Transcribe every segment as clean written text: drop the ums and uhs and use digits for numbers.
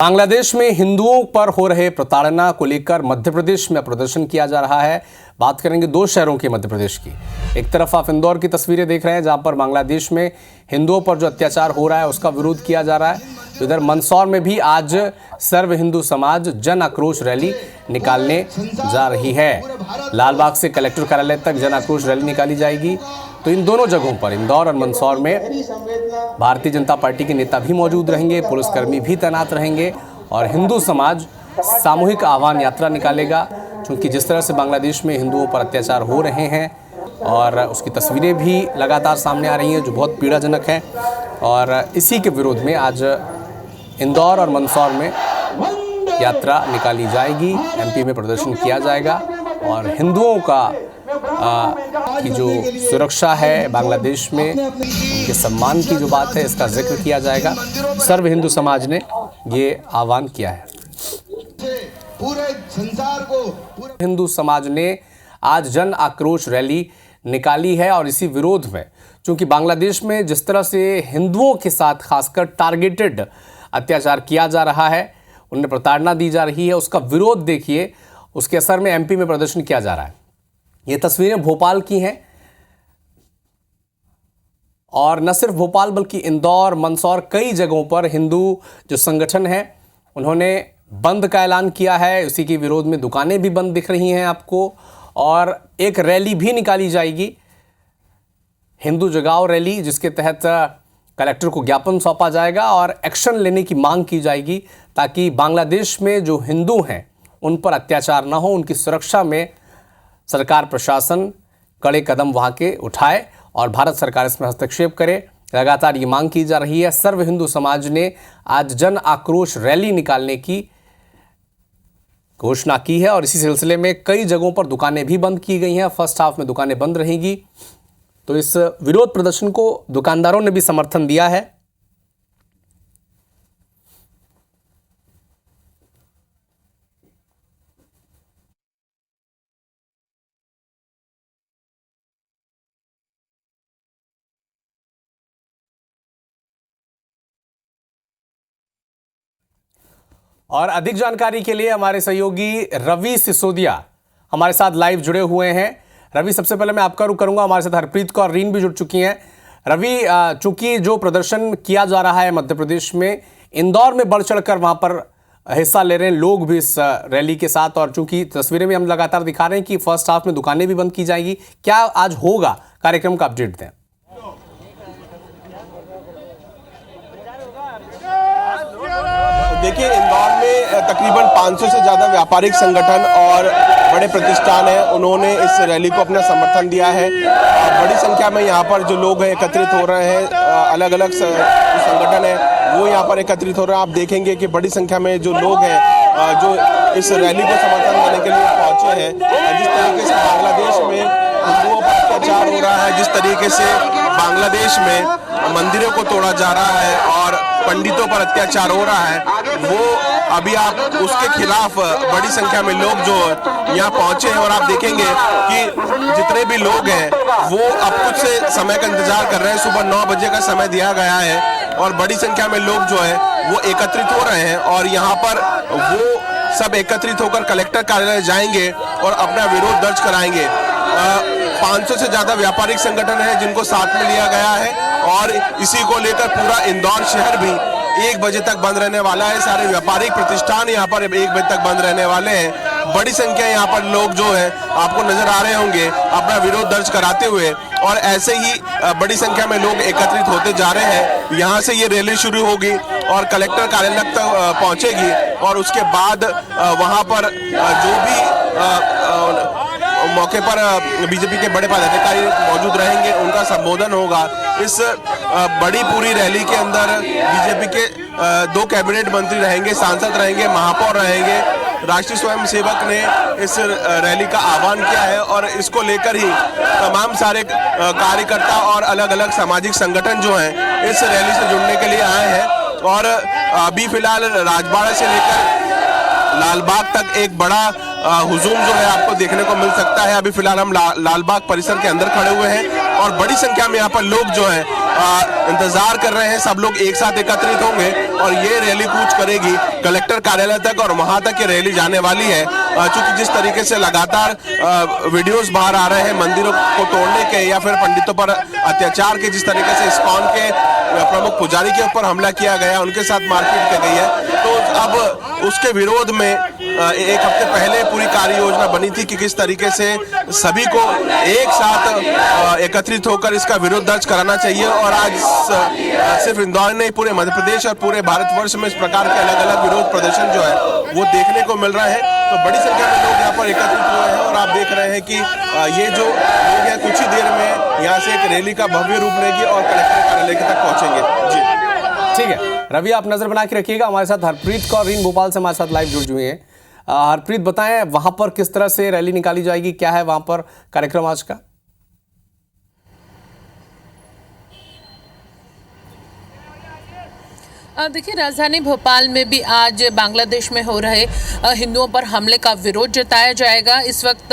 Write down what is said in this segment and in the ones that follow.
बांग्लादेश में हिंदुओं पर हो रहे प्रताड़ना को लेकर मध्य प्रदेश में प्रदर्शन किया जा रहा है। बात करेंगे दो शहरों की मध्य प्रदेश की। एक तरफ आप इंदौर की तस्वीरें देख रहे हैं जहां पर बांग्लादेश में हिंदुओं पर जो अत्याचार हो रहा है उसका विरोध किया जा रहा है। इधर मंदसौर में भी आज सर्व हिंदू समाज जन आक्रोश रैली निकालने जा रही है। लालबाग से कलेक्टर कार्यालय तक जन आक्रोश रैली निकाली जाएगी। तो इन दोनों जगहों पर इंदौर और मंदसौर में भारतीय जनता पार्टी के नेता भी मौजूद रहेंगे, पुलिसकर्मी भी तैनात रहेंगे और हिंदू समाज सामूहिक आह्वान यात्रा निकालेगा। क्योंकि जिस तरह से बांग्लादेश में हिंदुओं पर अत्याचार हो रहे हैं और उसकी तस्वीरें भी लगातार सामने आ रही हैं जो बहुत पीड़ाजनक है, और इसी के विरोध में आज इंदौर और मंदसौर में यात्रा निकाली जाएगी। एमपी में प्रदर्शन किया जाएगा और हिंदुओं का की जो सुरक्षा है बांग्लादेश में, उनके सम्मान की जो बात है इसका जिक्र किया जाएगा। सर्व हिंदू समाज ने ये आह्वान किया है। पूरे संसार को हिंदू समाज ने आज जन आक्रोश रैली निकाली है और इसी विरोध में, क्योंकि बांग्लादेश में जिस तरह से हिंदुओं के साथ खासकर टारगेटेड अत्याचार किया जा रहा है, उन्हें प्रताड़ना दी जा रही है, उसका विरोध देखिए, उसके असर में एमपी में प्रदर्शन किया जा रहा है। ये तस्वीरें भोपाल की हैं और न सिर्फ भोपाल बल्कि इंदौर, मंदसौर, कई जगहों पर हिंदू जो संगठन है उन्होंने बंद का ऐलान किया है। उसी के विरोध में दुकानें भी बंद दिख रही हैं आपको, और एक रैली भी निकाली जाएगी, हिंदू जगाओ रैली, जिसके तहत कलेक्टर को ज्ञापन सौंपा जाएगा और एक्शन लेने की मांग की जाएगी ताकि बांग्लादेश में जो हिंदू हैं उन पर अत्याचार ना हो, उनकी सुरक्षा में सरकार प्रशासन कड़े कदम वहां के उठाए और भारत सरकार इसमें हस्तक्षेप करे। लगातार ये मांग की जा रही है। सर्व हिंदू समाज ने आज जन आक्रोश रैली निकालने की घोषणा की है और इसी सिलसिले में कई जगहों पर दुकानें भी बंद की गई हैं। फर्स्ट हाफ में दुकानें बंद रहेंगी। तो इस विरोध प्रदर्शन को दुकानदारों ने भी समर्थन दिया है। और अधिक जानकारी के लिए हमारे सहयोगी रवि सिसोदिया हमारे साथ लाइव जुड़े हुए हैं। रवि, सबसे पहले मैं आपका रुख करूंगा। हमारे साथ हरप्रीत कौर रीन भी जुड़ चुकी हैं। रवि, चूंकि जो प्रदर्शन किया जा रहा है मध्य प्रदेश में, इंदौर में बढ़ चढ़कर वहां पर हिस्सा ले रहे हैं लोग भी इस रैली के साथ, और चूंकि तस्वीरें में हम लगातार दिखा रहे हैं कि फर्स्ट हाफ में दुकानें भी बंद की जाएगी, क्या आज होगा, कार्यक्रम का अपडेट दें। देखिए, इंदौर में तकरीबन 500 से ज़्यादा व्यापारिक संगठन और बड़े प्रतिष्ठान हैं, उन्होंने इस रैली को अपना समर्थन दिया है। बड़ी संख्या में यहाँ पर जो लोग हैं एकत्रित हो रहे हैं, अलग अलग संगठन हैं वो यहाँ पर एकत्रित हो रहे हैं। आप देखेंगे कि बड़ी संख्या में जो लोग हैं जो इस रैली को समर्थन देने के लिए पहुँचे हैं। जिस तरीके से बांग्लादेश में हिंदुओं पर अत्याचार हो रहा है, जिस तरीके से बांग्लादेश में मंदिरों को तोड़ा जा रहा है और पंडितों पर अत्याचार हो रहा है, वो अभी आप उसके खिलाफ बड़ी संख्या में लोग जो यहाँ पहुंचे हैं। और आप देखेंगे कि जितने भी लोग हैं वो अब कुछ से समय का इंतजार कर रहे हैं। सुबह 9 बजे का समय दिया गया है और बड़ी संख्या में लोग जो है वो एकत्रित हो रहे हैं और यहाँ पर वो सब एकत्रित होकर कलेक्टर कार्यालय जाएंगे और अपना विरोध दर्ज कराएंगे। 500 से ज्यादा व्यापारिक संगठन है जिनको साथ में लिया गया है और इसी को लेकर पूरा इंदौर शहर भी 1 बजे तक बंद रहने वाला है। सारे व्यापारिक प्रतिष्ठान यहाँ पर 1 बजे तक बंद रहने वाले हैं। बड़ी संख्या यहाँ पर लोग जो है आपको नजर आ रहे होंगे अपना विरोध दर्ज कराते हुए, और ऐसे ही बड़ी संख्या में लोग एकत्रित होते जा रहे हैं। यहाँ से ये रैली शुरू होगी और कलेक्टर कार्यालय तक पहुंचेगी और उसके बाद वहाँ पर जो भी मौके पर बीजेपी के बड़े पदाधिकारी मौजूद रहेंगे उनका संबोधन होगा। इस बड़ी पूरी रैली के अंदर बीजेपी के 2 कैबिनेट मंत्री रहेंगे, सांसद रहेंगे, महापौर रहेंगे। राष्ट्रीय स्वयंसेवक ने इस रैली का आह्वान किया है और इसको लेकर ही तमाम सारे कार्यकर्ता और अलग अलग सामाजिक संगठन जो हैं इस रैली से जुड़ने के लिए आए हैं। और अभी फिलहाल राजबाड़ा से लेकर लालबाग तक एक बड़ा हुजूम जो है आपको देखने को मिल सकता है। अभी फिलहाल हम लालबाग परिसर के अंदर खड़े हुए हैं और बड़ी संख्या में यहाँ पर लोग जो है इंतजार कर रहे हैं। सब लोग एक साथ एकत्रित होंगे और ये रैली कूच करेगी कलेक्टर कार्यालय तक और वहां तक ये रैली जाने वाली है। चूंकि जिस तरीके से लगातार वीडियोस बाहर आ रहे हैं मंदिरों को तोड़ने के या फिर पंडितों पर अत्याचार के, जिस तरीके से इस्कॉन के प्रमुख पुजारी के ऊपर हमला किया गया, उनके साथ मारपीट की गई है, तो अब उसके विरोध में एक हफ्ते पहले पूरी कार्य योजना बनी थी कि किस तरीके से सभी को एक साथ एकत्रित होकर इसका विरोध दर्ज कराना चाहिए। और आज सिर्फ इंदौर नहीं, पूरे मध्य प्रदेश और पूरे भारतवर्ष में इस प्रकार के अलग अलग विरोध प्रदर्शन जो है वो देखने को मिल रहे हैं। तो बड़ी संख्या में लोग यहाँ पर एकत्रित हुए हैं और आप देख रहे हैं कि ये जो लोग हैं कुछ ही देर में यहाँ से एक रैली का भव्य रूप लेंगे और कलेक्टर कार्यालय तक पहुंचेंगे। जी ठीक है रवि, आप नजर बना के रखिएगा। हमारे साथ हरप्रीत कौर रीन भोपाल से हमारे साथ लाइव जुड़ चुकी हैं। हरप्रीत, बताएं वहां पर किस तरह से रैली निकाली जाएगी, क्या है वहां पर कार्यक्रम आज का? देखिए, राजधानी भोपाल में भी आज बांग्लादेश में हो रहे हिंदुओं पर हमले का विरोध जताया जाएगा। इस वक्त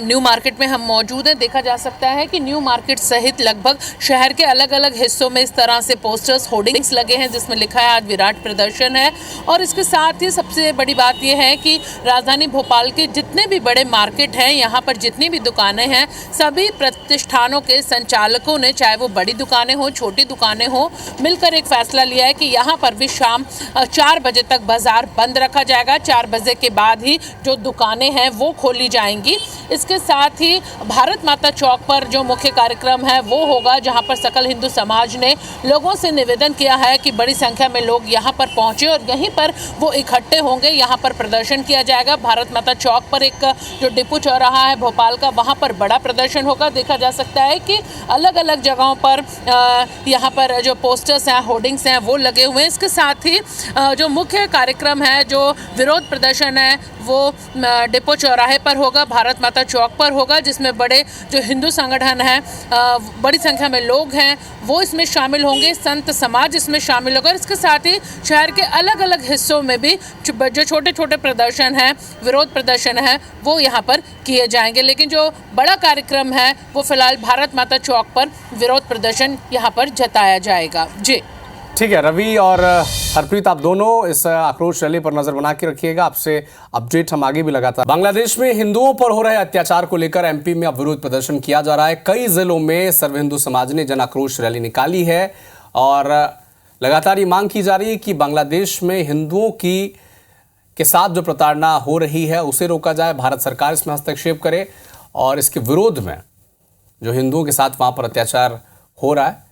न्यू मार्केट में हम मौजूद हैं। देखा जा सकता है कि न्यू मार्केट सहित लगभग शहर के अलग अलग हिस्सों में इस तरह से पोस्टर्स, होर्डिंग्स लगे हैं जिसमें लिखा है आज विराट प्रदर्शन है। और इसके साथ ही सबसे बड़ी बात यह है कि राजधानी भोपाल के जितने भी बड़े मार्केट हैं, यहाँ पर जितनी भी दुकानें हैं, सभी प्रतिष्ठानों के संचालकों ने, चाहे वो बड़ी दुकानें हो, छोटी दुकानें हो, मिलकर एक फैसला लिया है कि यहाँ पर भी शाम 4 बजे तक बाजार बंद रखा जाएगा। 4 बजे के बाद ही जो दुकानें हैं वो खोली जाएंगी। इसके साथ ही भारत माता चौक पर जो मुख्य कार्यक्रम है वो होगा, जहां पर सकल हिंदू समाज ने लोगों से निवेदन किया है कि बड़ी संख्या में लोग यहां पर पहुंचे और यहीं पर वो इकट्ठे होंगे। यहां पर प्रदर्शन किया जाएगा। भारत माता चौक पर एक जो डिपो चौराहा है भोपाल का, वहां पर बड़ा प्रदर्शन होगा। देखा जा सकता है कि अलग अलग जगहों पर यहाँ पर जो पोस्टर्स हैं, होर्डिंग्स हैं, वो लगे हुए हैं। इसके साथ ही जो मुख्य कार्यक्रम है, जो विरोध प्रदर्शन है, वो डिपो चौराहे पर होगा, भारत माता चौक पर होगा, जिसमें बड़े जो हिंदू संगठन हैं, बड़ी संख्या में लोग हैं, वो इसमें शामिल होंगे। संत समाज इसमें शामिल होगा। इसके साथ ही शहर के अलग अलग हिस्सों में भी जो छोटे छोटे प्रदर्शन हैं, विरोध प्रदर्शन है, वो यहाँ पर किए जाएंगे। लेकिन जो बड़ा कार्यक्रम है वो फिलहाल भारत माता चौक पर विरोध प्रदर्शन यहाँ पर जताया जाएगा। जी ठीक है रवि और हरप्रीत, आप दोनों इस आक्रोश रैली पर नजर बना के रखिएगा। आपसे अपडेट हम आगे भी लगातार। बांग्लादेश में हिंदुओं पर हो रहे अत्याचार को लेकर एमपी में अब विरोध प्रदर्शन किया जा रहा है। कई जिलों में सर्व हिंदू समाज ने जन आक्रोश रैली निकाली है और लगातार ये मांग की जा रही है कि बांग्लादेश में हिंदुओं के साथ जो प्रताड़ना हो रही है उसे रोका जाए, भारत सरकार इसमें हस्तक्षेप करे और इसके विरोध में जो हिंदुओं के साथ वहां पर अत्याचार हो रहा है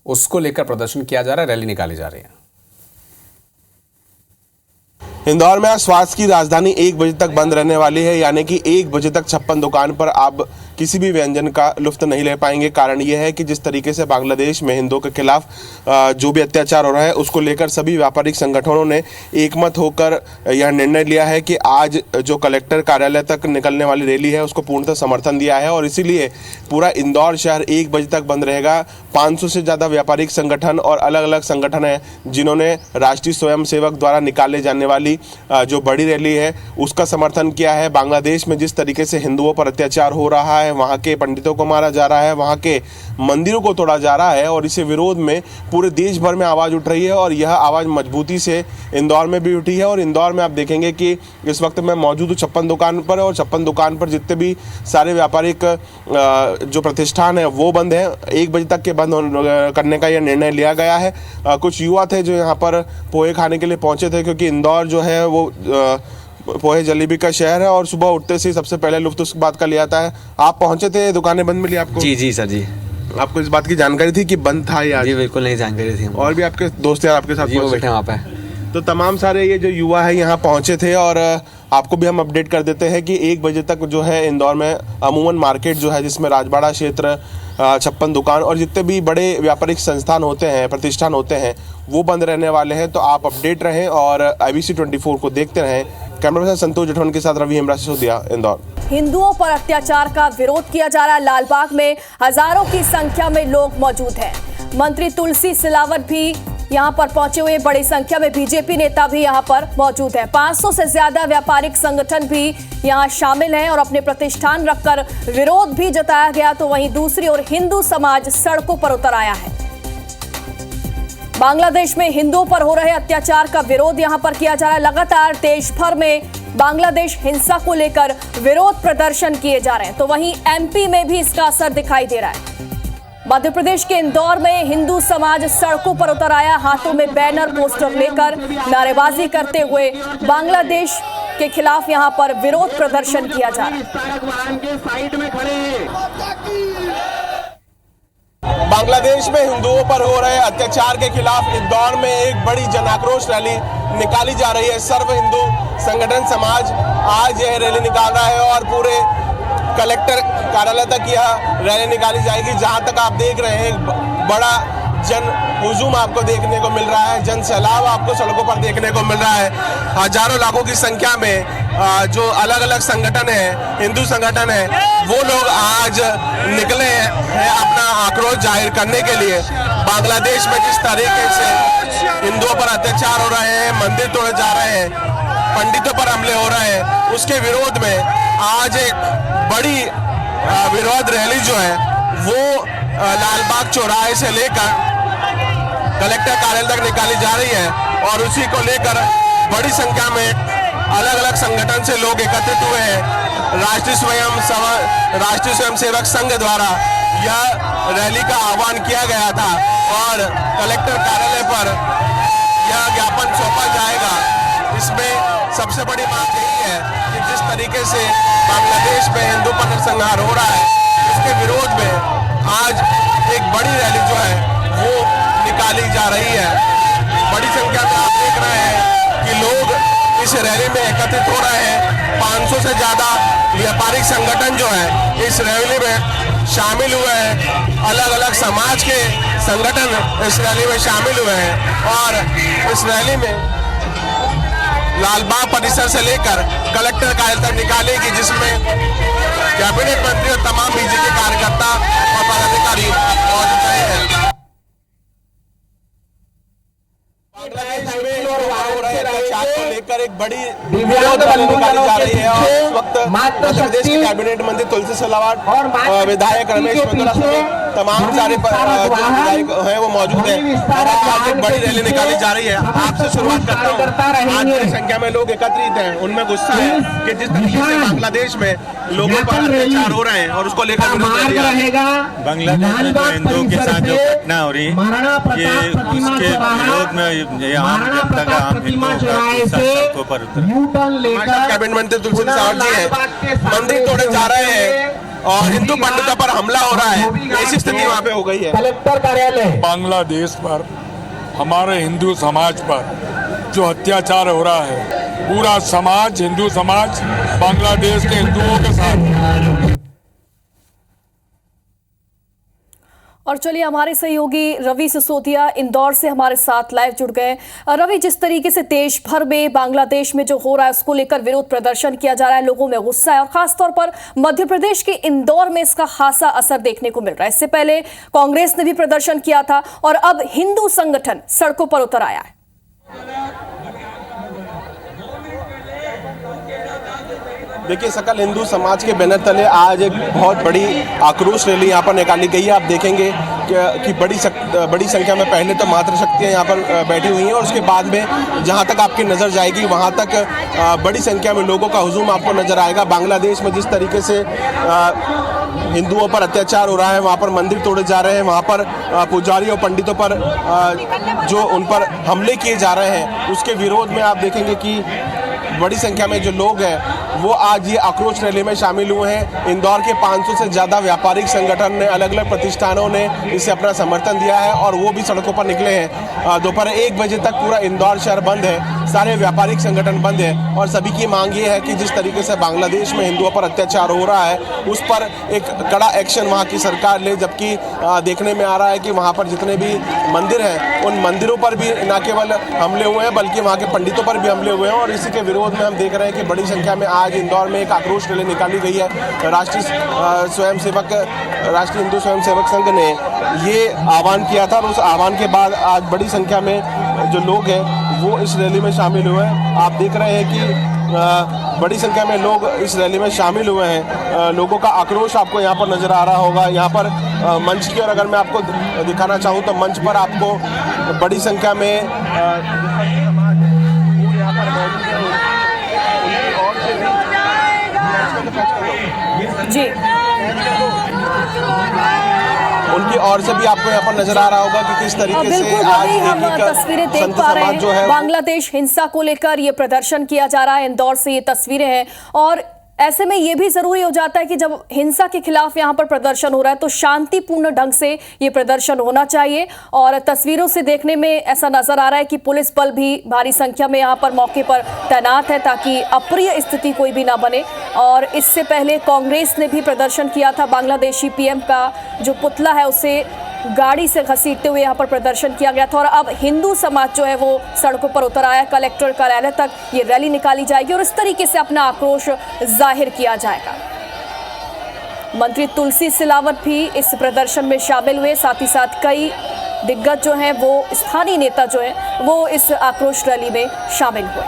उसको लेकर प्रदर्शन किया जा रहा है, रैली निकाली जा रही है। इंदौर में आज स्वास्थ्य की राजधानी 1 बजे तक बंद रहने वाली है, यानी कि 1 बजे तक 56 दुकान पर आप किसी भी व्यंजन का लुत्फ नहीं ले पाएंगे। कारण यह है कि जिस तरीके से बांग्लादेश में हिंदुओं के खिलाफ जो भी अत्याचार हो रहा है उसको लेकर सभी व्यापारिक संगठनों ने एकमत होकर यह निर्णय लिया है कि आज जो कलेक्टर कार्यालय तक निकलने वाली रैली है उसको पूर्णतः समर्थन दिया है और इसीलिए पूरा इंदौर शहर 1 बजे तक बंद रहेगा। 500 से ज़्यादा व्यापारिक संगठन और अलग अलग संगठन हैं जिन्होंने राष्ट्रीय स्वयंसेवक द्वारा निकाले जाने वाली जो बड़ी रैली है उसका समर्थन किया है। बांग्लादेश में जिस तरीके से हिंदुओं पर अत्याचार हो रहा है, वहाँ के पंडितों को मारा जा रहा है, वहाँ के मंदिरों को तोड़ा जा रहा है और इसे विरोध में पूरे देश भर में आवाज़ उठ रही है और यह आवाज़ मजबूती से इंदौर में भी उठी है। और इंदौर में आप देखेंगे कि इस वक्त मैं मौजूद हूँ 56 दुकान पर और 56 दुकान पर जितने भी सारे व्यापारिक जो प्रतिष्ठान है वो बंद है। 1 बजे तक के बंद करने का यह निर्णय लिया गया है। कुछ युवा थे जो यहाँ पर पोहे खाने के लिए पहुँचे थे, क्योंकि इंदौर जो है वो पोहे जलेबी का शहर है और सुबह उठते से सबसे पहले लुत्फ उस बात का लिया जाता है। आप पहुंचे थे, दुकानें बंद मिली आपको? जी सर जी। आपको इस बात की जानकारी थी कि बंद था या? जी बिल्कुल नहीं जानकारी थी। और भी आपके दोस्त यार आपके साथ जी वो बैठे वहाँ पे। तो तमाम सारे ये जो युवा है यहाँ पहुंचे थे और आपको भी हम अपडेट कर देते हैं कि 1 बजे तक जो है इंदौर में अमूमन मार्केट जो है जिसमें राजबाड़ा क्षेत्र, 56 दुकान और जितने भी बड़े व्यापारिक संस्थान होते हैं, प्रतिष्ठान होते हैं, वो बंद रहने वाले हैं। तो आप अपडेट रहें और IBC 24 को देखते रहें। कैमरा पर्सन संतोष जठौन के साथ रवि हेमरा, सिसोदिया, इंदौर। हिंदुओं पर अत्याचार का विरोध किया जा रहा है। लालबाग में हजारों की संख्या में लोग मौजूद हैं। मंत्री तुलसी सिलावट भी यहां पर पहुंचे हुए बड़ी संख्या में बीजेपी नेता भी यहां पर मौजूद है। 500 से ज्यादा व्यापारिक संगठन भी यहां शामिल हैं और अपने प्रतिष्ठान रखकर विरोध भी जताया गया। तो वहीं दूसरी ओर हिंदू समाज सड़कों पर उतर आया है। बांग्लादेश में हिंदुओं पर हो रहे अत्याचार का विरोध यहां पर किया जा रहा है। लगातार देश भर में बांग्लादेश हिंसा को लेकर विरोध प्रदर्शन किए जा रहे हैं। तो वहीं एमपी में भी इसका असर दिखाई दे रहा है। मध्य प्रदेश के इंदौर में हिंदू समाज सड़कों पर उतर आया। हाथों में बैनर पोस्टर लेकर नारेबाजी करते हुए बांग्लादेश के खिलाफ यहां पर विरोध प्रदर्शन किया जा रहा है। बांग्लादेश में हिंदुओं पर हो रहे अत्याचार के खिलाफ इंदौर में एक बड़ी जन आक्रोश रैली निकाली जा रही है। सर्व हिंदू संगठन समाज आज यह रैली निकाल रहा है और पूरे कलेक्टर कार्यालय तक यह रैली निकाली जाएगी, जहां तक आप देख रहे हैं बड़ा जन हुजूम आपको देखने को मिल रहा है, जन सैलाब आपको सड़कों पर देखने को मिल रहा है। हजारों लाखों की संख्या में जो अलग अलग संगठन है, हिंदू संगठन है, वो लोग आज निकले हैं अपना आक्रोश जाहिर करने के लिए। बांग्लादेश में जिस तरीके से हिंदुओं पर अत्याचार हो रहे हैं, मंदिर तोड़े जा रहे हैं, पंडितों पर हमले हो रहे हैं, उसके विरोध में आज एक बड़ी विरोध रैली जो है वो लालबाग चौराहे से लेकर कलेक्टर कार्यालय तक निकाली जा रही है और उसी को लेकर बड़ी संख्या में अलग अलग संगठन से लोग एकत्रित हुए हैं। राष्ट्रीय स्वयंसेवक संघ द्वारा यह रैली का आह्वान किया गया था और कलेक्टर कार्यालय पर यह ज्ञापन सौंपा जाएगा। इसमें सबसे बड़ी बात यही है कि जिस तरीके से बांग्लादेश में हिंदू पर नरसंहार हो रहा है, उसके विरोध में आज एक बड़ी रैली जो है वो निकाली जा रही है। बड़ी संख्या में आप देख रहे हैं कि लोग इस रैली में एकत्रित हो रहे हैं। 500 से ज्यादा व्यापारिक संगठन जो है इस रैली में शामिल हुए हैं। अलग अलग समाज के संगठन इस रैली में शामिल हुए हैं और इस रैली में लालबाग परिसर से लेकर कलेक्टर कार्यालय तक निकालेगी, जिसमें कैबिनेट मंत्री और तमाम बीजेपी कार्यकर्ता और पदाधिकारी मौजूद रहे हैं। बांग्लादेश में हो रहे अत्याचार को लेकर एक बड़ी विरोध रैली निकाली जा रही है और इस वक्त मध्य प्रदेश के कैबिनेट मंत्री तुलसी सिलावट, विधायक रमेश मेहता समेत तमाम सारे विधायक हैं वो मौजूद हैं और आज एक बड़ी रैली निकाली जा रही है। आपसे शुरुआत करता हूँ। आज बड़ी संख्या में लोग एकत्रित हैं, उनमें गुस्सा है कि जिस तरीके से बांग्लादेश में लोगों पर अत्याचार हो रहे हैं और उसको लेकर बांग्लादेश में जो हिंदुओं के साथ जो घटना हो रही है, ये उसके विरोध में ये आम जनता का, आम हिंदुओं का सड़कों पर उतरा। कैबिनेट मंत्री तुलसी सिलावट जी है, मंदिर तोड़े जा रहे हैं और हिंदू पंडितों पर हमला हो रहा है, ऐसी स्थिति वहाँ पे हो गई है। कलेक्टर कार्यालय बांग्लादेश पर, हमारे हिंदू समाज पर जो अत्याचार हो रहा है, पूरा समाज, हिंदू समाज बांग्लादेश के हिंदुओं के साथ। और चलिए हमारे सहयोगी रवि सिसोदिया इंदौर से हमारे साथ लाइव जुड़ गए। रवि, जिस तरीके से देश भर में बांग्लादेश में जो हो रहा है उसको लेकर विरोध प्रदर्शन किया जा रहा है, लोगों में गुस्सा है और खासतौर पर मध्य प्रदेश के इंदौर में इसका खासा असर देखने को मिल रहा है। इससे पहले कांग्रेस ने भी प्रदर्शन किया था और अब हिंदू संगठन सड़कों पर उतर आया है। देखिए, सकल हिंदू समाज के बैनर तले आज एक बहुत बड़ी आक्रोश रैली यहाँ पर निकाली गई है। आप देखेंगे कि बड़ी संख्या में पहले तो मातृशक्तियाँ यहाँ पर बैठी हुई हैं और उसके बाद में जहाँ तक आपकी नज़र जाएगी वहाँ तक बड़ी संख्या में लोगों का हुजूम आपको नज़र आएगा। बांग्लादेश में जिस तरीके से हिंदुओं पर अत्याचार हो रहा है, वहाँ पर मंदिर तोड़े जा रहे हैं, वहाँ पर पुजारियों पंडितों पर जो उन पर हमले किए जा रहे हैं, उसके विरोध में आप देखेंगे कि बड़ी संख्या में जो लोग हैं वो आज ये आक्रोश रैली में शामिल हुए हैं। इंदौर के 500 से ज़्यादा व्यापारिक संगठन ने, अलग अलग प्रतिष्ठानों ने इसे अपना समर्थन दिया है और वो भी सड़कों पर निकले हैं। दोपहर 1 बजे तक पूरा इंदौर शहर बंद है। सारे व्यापारिक संगठन बंद है और सभी की मांग ये है कि जिस तरीके से बांग्लादेश में हिंदुओं पर अत्याचार हो रहा है उस पर एक कड़ा एक्शन वहाँ की सरकार ले। जबकि देखने में आ रहा है कि वहाँ पर जितने भी मंदिर हैं उन मंदिरों पर भी न केवल हमले हुए हैं बल्कि वहाँ के पंडितों पर भी हमले हुए हैं। और इसी के विरोध में हम देख रहे हैं कि बड़ी संख्या में आज इंदौर में एक आक्रोश रैली निकाली गई है। राष्ट्रीय हिंदू स्वयंसेवक संघ ने ये आह्वान किया था और उस आह्वान के बाद आज बड़ी संख्या में जो लोग हैं वो इस रैली में शामिल हुए हैं। आप देख रहे हैं कि बड़ी संख्या में लोग इस रैली में शामिल हुए हैं। लोगों का आक्रोश आपको यहाँ पर नजर आ रहा होगा। यहाँ पर मंच की, और अगर मैं आपको दिखाना चाहूँ तो मंच पर आपको बड़ी संख्या में जी उनकी ओर से भी आपको यहाँ पर नजर आ रहा होगा कि किस तरीके से आज हम तस्वीरें देख पा रहे हैं। बांग्लादेश हिंसा को लेकर ये प्रदर्शन किया जा रहा है, इंदौर से ये तस्वीरें हैं। और ऐसे में ये भी जरूरी हो जाता है कि जब हिंसा के खिलाफ यहाँ पर प्रदर्शन हो रहा है तो शांतिपूर्ण ढंग से ये प्रदर्शन होना चाहिए। और तस्वीरों से देखने में ऐसा नजर आ रहा है कि पुलिस बल भी भारी संख्या में यहाँ पर मौके पर तैनात है ताकि अप्रिय स्थिति कोई भी ना बने। और इससे पहले कांग्रेस ने भी प्रदर्शन किया था। बांग्लादेशी पीएम का जो पुतला है उसे गाड़ी से घसीटते हुए यहाँ पर प्रदर्शन किया गया था। और अब हिंदू समाज जो है वो सड़कों पर उतर आया। कलेक्टर कार्यालय तक ये रैली निकाली जाएगी और इस तरीके से अपना आक्रोश जाहिर किया जाएगा। मंत्री तुलसी सिलावट भी इस प्रदर्शन में शामिल हुए। साथ ही साथ कई दिग्गज जो हैं वो स्थानीय नेता जो हैं वो इस आक्रोश रैली में शामिल हुए।